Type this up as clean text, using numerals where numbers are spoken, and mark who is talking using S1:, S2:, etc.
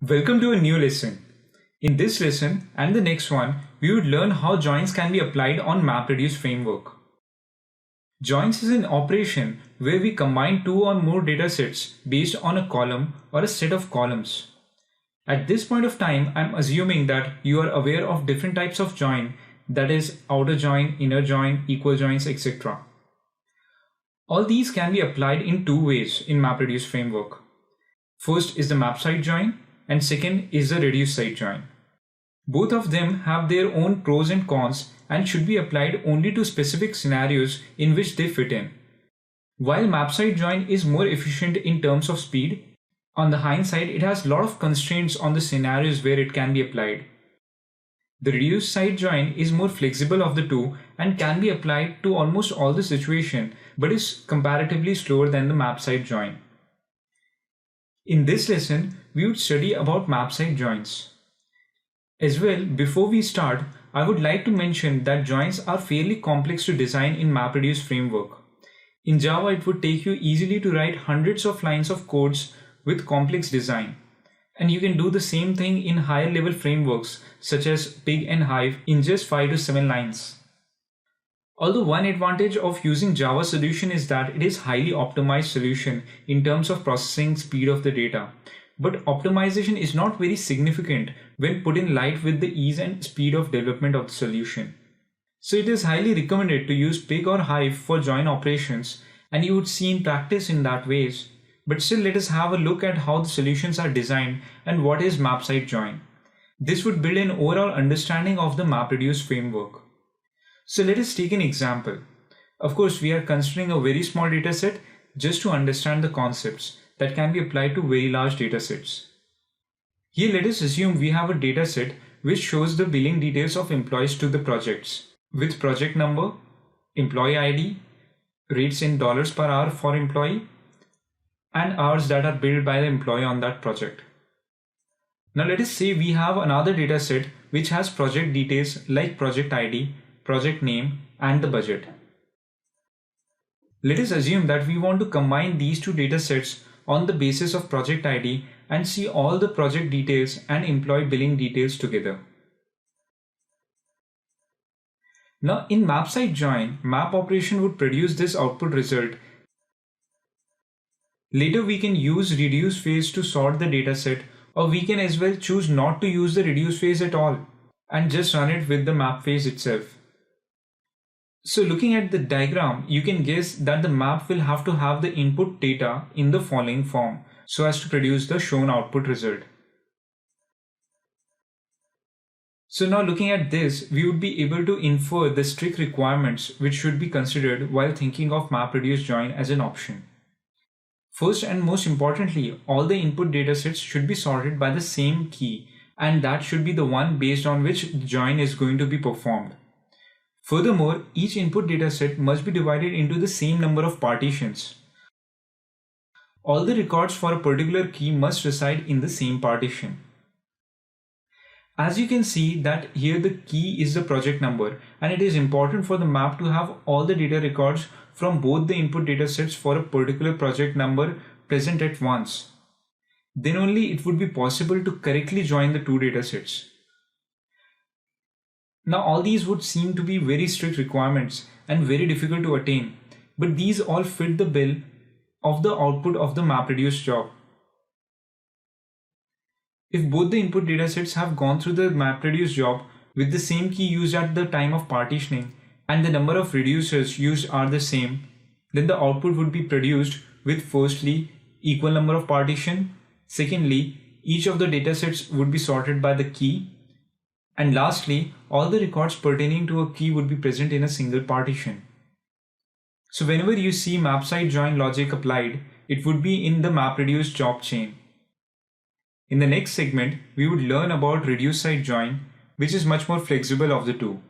S1: Welcome to a new lesson. In this lesson and the next one, we would learn how joins can be applied on MapReduce framework. Joins is an operation where we combine two or more datasets based on a column or a set of columns. At this point of time, I'm assuming that you are aware of different types of join, that is outer join, inner join, equal joins, etc. All these can be applied in two ways in MapReduce framework. First is the map side join, and second is the reduce side join. Both of them have their own pros and cons and should be applied only to specific scenarios in which they fit in. While map side join is more efficient in terms of speed, on the hindsight it has a lot of constraints on the scenarios where it can be applied. The reduce side join is more flexible of the two and can be applied to almost all the situation, but is comparatively slower than the map side join. In this lesson, we would study about map side joins. As well, before we start, I would like to mention that joins are fairly complex to design in MapReduce framework. In Java, it would take you easily to write hundreds of lines of codes with complex design. And you can do the same thing in higher level frameworks such as Pig and Hive in just 5 to 7 lines. Although one advantage of using Java solution is that it is highly optimized solution in terms of processing speed of the data. But optimization is not very significant when put in light with the ease and speed of development of the solution. So it is highly recommended to use Pig or Hive for join operations, and you would see in practice in that ways. But still, let us have a look at how the solutions are designed and what is map side join. This would build an overall understanding of the MapReduce framework. So let us take an example. Of course, we are considering a very small dataset just to understand the concepts that can be applied to very large datasets. Here, let us assume we have a dataset which shows the billing details of employees to the projects with project number, employee ID, rates in dollars per hour for employee, and hours that are billed by the employee on that project. Now let us say we have another dataset which has project details like project ID, project name, and the budget. Let us assume that we want to combine these two datasets on the basis of project ID and see all the project details and employee billing details together. Now in map side join, map operation would produce this output result. Later we can use reduce phase to sort the dataset, or we can as well choose not to use the reduce phase at all and just run it with the map phase itself. So looking at the diagram, you can guess that the map will have to have the input data in the following form so as to produce the shown output result. So now looking at this, we would be able to infer the strict requirements which should be considered while thinking of MapReduce join as an option. First and most importantly, all the input datasets should be sorted by the same key, and that should be the one based on which the join is going to be performed. Furthermore, each input dataset must be divided into the same number of partitions. All the records for a particular key must reside in the same partition. As you can see that here the key is the project number, and it is important for the map to have all the data records from both the input datasets for a particular project number present at once. Then only it would be possible to correctly join the two datasets. Now all these would seem to be very strict requirements and very difficult to attain, but these all fit the bill of the output of the MapReduce job. If both the input datasets have gone through the MapReduce job with the same key used at the time of partitioning and the number of reducers used are the same, then the output would be produced with firstly equal number of partition, secondly each of the datasets would be sorted by the key, and lastly all the records pertaining to a key would be present in a single partition. So whenever you see map side join logic applied, it would be in the MapReduce job chain. In the next segment, we would learn about reduce side join, which is much more flexible of the two.